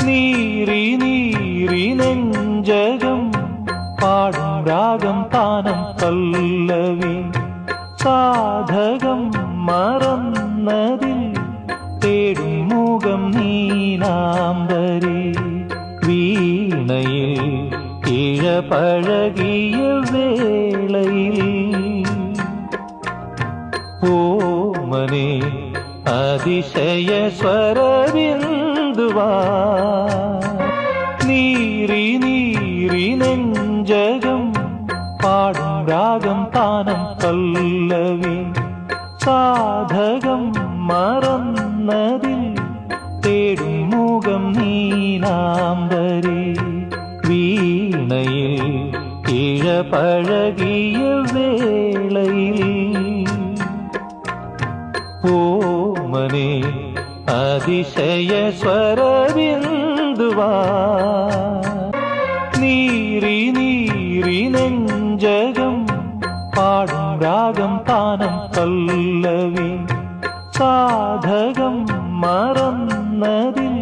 നീറി നീറി നെഞ്ചകം പാടും രാഗം താനം പല്ലവി സാധകം മറന്നതിൽ തേടും മുഖം നീനാംബരി വീണയിൽ ഇഴപഴകിയ വേളയിൽ ഓമനെ അതിശയ സ്വരബിന്ദുവാ നീറി നീറി നെഞ്ചകം പാടും രാഗം താനം പല്ലവി സാധകം മറന്നതിൽ തേടും മുഖം നീനാംബരി വീണയിൽ ഇഴപഴകിയ വേളയിൽ ഓമനെ അതിശയ സ്വരബിന്ദുവാ നീറി നീറി നെഞ്ചകം പാടും രാഗം താനം പല്ലവി സാധകം മറന്നതിൽ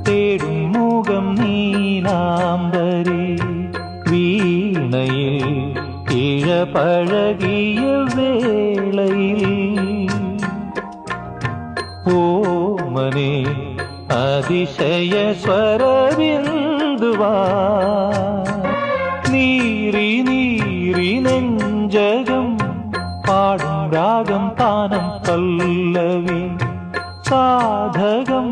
തേടും മുഖം നീനാംബരി വീണയിൽ ഇഴപഴകിയ വേളയിൽ ഓമനെ അതിശയ സ്വരബിന്ദുവാ നീറി നീറി നെഞ്ചകം പാടും രാഗം താനം പല്ലവി സാധകം